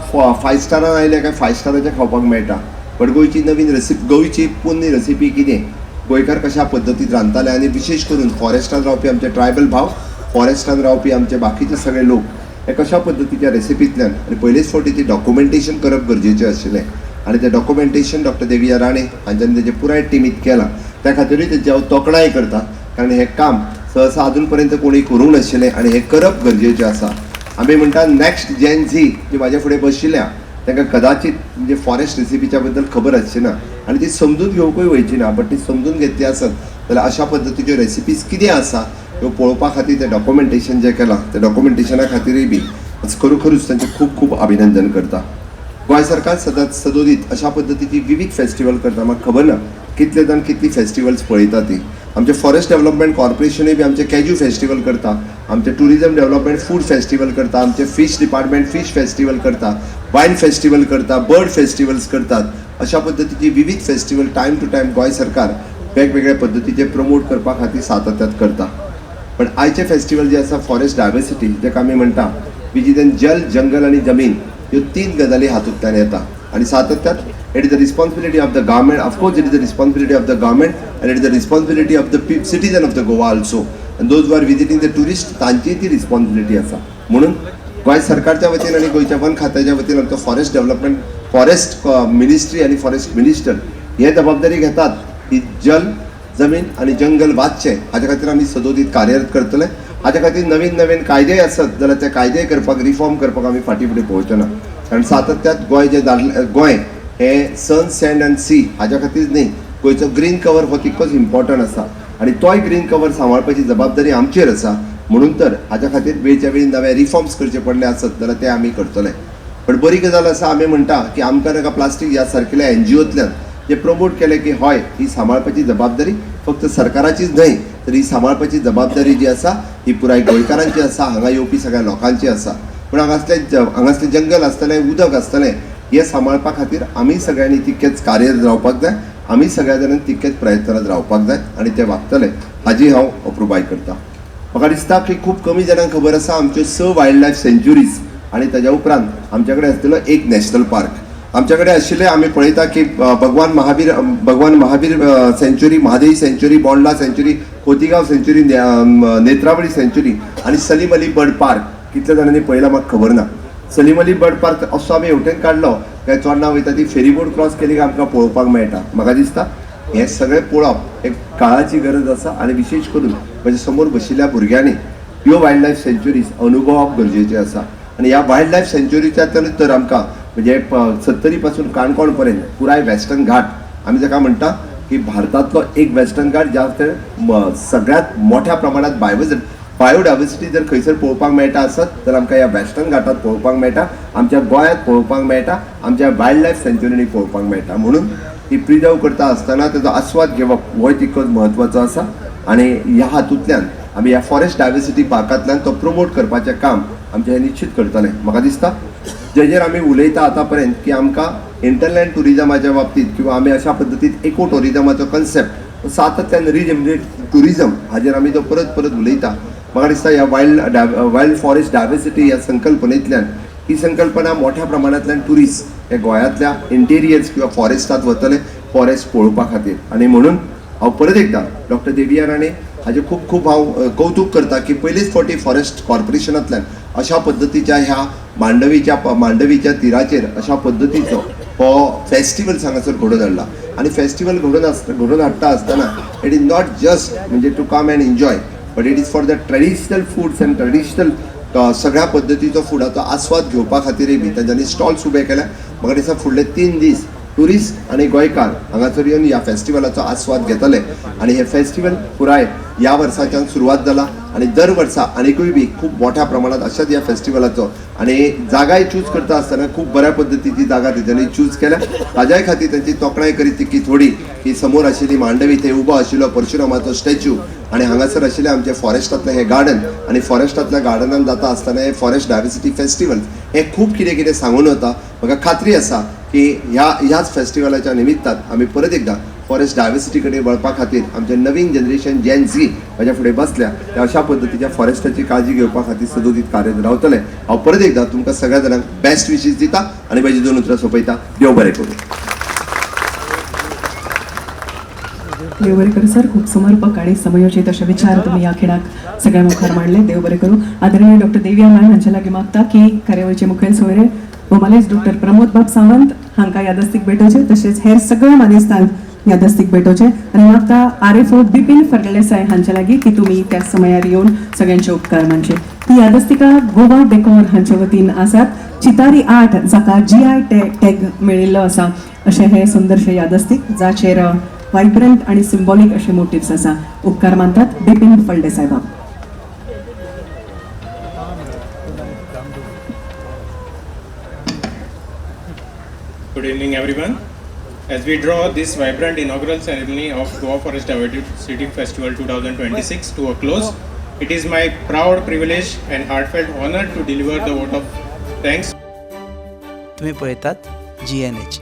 5 स्टारान आयले काय 5 स्टाराचें खावपाक मेळटा, बट गोंयची नवीन गोंयची पोन्नी रेसिपी कितें, गोंयकार कशा पद्दतीन रांदताले आनी विशेष करून फॉरेस्टान रावपी आमचे ट्रायबल भाव, फॉरेस्टान रावपी आमचे बाकीचे सगळे लोक हे कशा पद्दतीच्या रेसिपींतल्यान आनी पयलेच फावटी ती डॉक्युमेंटेशन करप गरजेचें आशिल्लें. आनी तें डॉक्युमेंटेशन डॉक्टर देविया राणे हांच्यानी तेजें पुराय टिमीत केलां. त्या खातीरूय तेची हांव तोखणाय करता, कारण हें काम सहसा अजून पर्यंत कोणी करूंक नाशिल्लें आनी हें करप गरजेचें आसा. आमी म्हणटा नेक्स्ट जेन झी जी म्हाजे फुडें बशिल्ल्या तांकां कदाचित म्हणजे फॉरेस्ट रेसिपीच्या बद्दल खबर आसची ना आनी ती समजून घेवंकूय वयची ना, बट ती समजून घेतली आसत जाल्यार अशा पद्दतीच्यो रेसिपीज कितें आसा ह्यो पळोवपा खातीर तें डॉक्युमेंटेशन जें केलां त्या डॉक्युमेंटेशना खातीरूय बी खरोखरूच तांचें खूब खूब अभिनंदन करता. गोंय सरकार सदांच सदोदीत अशा पद्दतीची विविध फेस्टिवल करता. म्हाका खबर ना कितले जाण कितली फेस्टिवल्स पळयता ती. आमचे फॉरेस्ट डेव्हलपमेंट कॉर्पोरेशनूय बी आमचे कॅज्यू फेस्टिवल करता, आमचे टुरिझम डेव्हलपमेंट फूड फेस्टिवल करता, आमचे फिश डिपार्टमेंट फिश फेस्टिवल करता, वायन फेस्टिवल करता, बर्ड फेस्टिवल्स करतात. अशा पद्दतीची विविध festival time to time Goa सरकार वेगवेगळ्या पद्दतीचे प्रमोट करपा खातीर सातत्यात करता. पण आयचे फेस्टिवल जे आसा फॉरेस्ट डायवर्सिटी जेका आमी म्हणटा विजिल्यान जल, जंगल आनी जमीन ह्यो 3 गजाली हातूंतल्यान येता आनी सातत्यात it is the responsibility of the government. Of course it is the responsibility of the government and it is the responsibility of the citizen of the Goa also and those who are visiting the tourist तांची ती responsibility आसा. म्हणून गोंय सरकारच्या वतीन आनी गोंयच्या one खात्याच्या वतीन आमचो फॉरेस्ट डेव्हलपमेंट फॉरेस्ट मिनिस्ट्री आनी फॉरेस्ट मिनिस्टर हे जबाबदारी घेतात की जल, जमीन आनी जंगल वाचचे हाच्या खातीर आमी सदोदीत कार्यरत करतले. हाच्या खातीर नवीन नवीन कायदे आसत जाल्यार ते कायदे करपाक रिफॉर्म करपाक आमी फाटीं फुडें पळोवचे ना. कारण सातत्यात गोंय जे गोंय हे सन, सँड एंड सी हाच्या खातीर न्ही, गोंयचो ग्रीन कवर हो तितकोच इम्पॉर्टंट आसा आनी तोय ग्रीन कवर सांबाळपाची जबाबदारी आमचेर आसा. म्हणून तर हाच्या खातीर वेळच्या वेळी नवे रिफॉर्म्स करचे पडले आसत जाल्यार ते आमी करतले. पण बरी गजाल आसा आमी म्हणटा की आमकां नाका प्लास्टीक ह्या सारकेल्या NGOतल्यान जे प्रमोट केले की हय ही सांबाळपाची जबाबदारी फक्त सरकाराचीच न्हय तर ही सांबाळपाची जबाबदारी जी आसा ही पुराय गोंयकारांची आसा, हांगा येवपी सगळ्या लोकांची आसा. पूण हांगासलें जंगल आसतलें, उदक आसतलें हे सांबाळपा खातीर आमी सगळ्यांनी तितकेच कार्यरत रावपाक जाय, आमी सगळ्या जाणांनी तितकेच प्रयत्नात रावपाक जाय आनी ते वागतले हाजी हांव अप्रुवाय करता. म्हाका दिसता की खूब कमी जाणांक खबर आसा आमच्यो 6 वायल्ड लायफ सेंच्युरीज आनी ताज्या उपरांत आमचे कडेन आसलेलो एक नॅशनल पार्क. आमच्या कडेन आशिल्ले आमी पळयता की Bhagwan Mahavir sanctuary, Mahadevi sanctuary, Bondla sanctuary, Khotigao sanctuary, Netravali sanctuary आनी सलीम अली बर्ड पार्क. कितल्या जाणांनी पळयला म्हाका खबर ना. सलीम अली बर्ड पार्क असो आमी हेवटेन काडलो काय चोडणा वयता ती फेरीबोट क्रॉस केली काय आमकां पळोवपाक मेळटा. म्हाका दिसता हें सगळें पळोवप एक काळाची गरज आसा आनी विशेश करून म्हज्या समोर बशिल्ल्या भुरग्यांनी ह्यो वायल्ड लायफ सेंच्युरीज अनुभवप गरजेचें आसा. आनी ह्या वायल्ड लायफ सेंच्युरीच्यातूनच तर आमकां म्हणजे 70 पासून काणकोण पर्यंत पुराय वेस्टर्न घाट आमी जाका म्हणटा की भारतांतलो एक वेस्टर्न घाट ज्या सगळ्यात मोठ्या प्रमाणात बायोडायवर्सिटी जर खंयसर पळोवपाक मेळटा आसत तर आमकां ह्या वेस्टर्न घाटात पळोवपाक मेळटा, आमच्या गोंयांत पळोवपाक मेळटा, आमच्या वायल्ड लायफ सेंच्युरीनी पळोवपाक मेळटा. म्हणून ती प्रिजर्व करता आसतना तेजो आस्वाद घेवप हो तितकोच म्हत्वाचो आसा. आनी ह्या हातूंतल्यान आमी ह्या फॉरेस्ट डायवर्सिटी पार्कांतल्यान तो प्रमोट करपाचें काम आमचें हे निश्चित करतले. म्हाका दिसता जेजेर आमी उलयता आतां पर्यंत की आमकां इंटरलँड टुरिजमाच्या बाबतींत किंवा आमी अशा पद्दतीन इको टुरिजमाचो कन्सेप्ट सातत्यान रिजनरेट टुरिजम हाजेर आमी तो परत परत उलयता. म्हाका दिसता ह्या वायल्ड फॉरेस्ट डायवर्सिटी ह्या संकल्पनेंतल्यान ही संकल्पना मोठ्या प्रमाणांतल्यान ट्युरिस्ट हे गोंयांतल्या इंटेरियर्स किंवा फॉरेस्टांत वतले फॉरेस्ट पळोवपा खातीर. आनी म्हणून हांव परत एकदां डॉक्टर देविया राणे हाजें खूब खूब हांव कौतुक करता की पयलीच फावटी फॉरेस्ट कॉर्पोरेशनांतल्यान अशा पद्दतीच्या ह्या मांडवीच्या तिराचेर अशा पद्दतीचो हो फेस्टिवल हांगासर घडोवन हाडला. आनी फेस्टिवल घडोवन हाडटा आसतना इट इज नॉट जस्ट म्हणजे to come and enjoy but it is for the traditional foods and traditional सगळ्या पद्दतीचो फुडाचो आस्वाद घेवपा खातीरय बी तांच्यांनी स्टॉल्स उबे केल्या. म्हाका दिसता फुडले 3 दीस ट्युरिस्ट आनी गोंयकार हांगासर येवन ह्या फेस्टिवलाचो आस्वाद घेतले. आनी हे फेस्टिवल पुराय ह्या वर्साच्यान सुरवात जाला आनी दर वर्सा आनिकूय बी खूब मोठ्या प्रमाणात अशाच ह्या फेस्टिवलाचो आनी जागाय चूज करता आसतना खूब बऱ्या पद्दतीची जागा तेच्यांनी चूज केल्या. ताज्याय खातीर तांची तोखणाय करीत तिकी थोडी की समोर आशिल्ली मांडवी थंय उबो आशिल्लो परशुरामाचो स्टॅच्यू आनी हांगासर आशिल्लें आमचे फॉरेस्टांतलें हें गार्डन आनी फॉरेस्टांतल्या गार्डनान जाता आसतना हे फॉरेस्ट डायवर्सिटी फेस्टिवल हें खूब कितें कितें सांगून वता. म्हाका खात्री आसा की ह्याच फेस्टिवलाच्या निमित्तान आमी परत एकदां फॉरेस्ट डायवर्सिटी कडेन वळपा खातीर आमचें नवीन जनरेशन जेन झी म्हाज्या फुडें बसल्या त्या अशा पद्दतीच्या फॉरेस्टाची काळजी घेवपा खातीर सदोदीत कार्यरत रावतले. हांव परत एकदां तुमकां सगळ्या जाणांक बेस्ट विशीस दिता आनी म्हाजी 2 उतरां सोंपयता. देव बरें करूं. देव बरें करूं सर. खूप समर्पक आणि समयोचित असे विचार तुम्ही या खिणाक सगळ्या मुखार मांडले. देव बरें करूं. आदरणीय डॉक्टर देविया राणे हांचे लागीं मागता की कार्यावळीचे मुखेल सोयरे ओमालेस डॉक्टर प्रमोद बाब सावंत हांकां यादस्तीक भेटोवचे तशेंच हेर सगळे मानेस्तान यादस्तीक भेटोवचे आनी मागता RFO बिपीन फर्नांडीस हांचे लागीं की तुमी त्या समयार येवन सगळ्यांचे उपकार मानचे. ही यादस्तिका गोवा डेकोर हांचे वतीन आसात. चितारी आर्ट जाका GI टॅग मेळिल्लो आसा अशें हे सुंदरशे यादस्तीक जाचेर वायब्रंट आणि सिंबॉलिक असे मोटिव्स आसा. उपकार मानतात बिपीन फर्नांडीस बाब. Good evening everyone. As we draw this vibrant inaugural ceremony of Goa Forest Diversity Festival 2026 to a close, it is my proud privilege and heartfelt honor to deliver the vote of thanks. तुम्ही पळयतात GNH.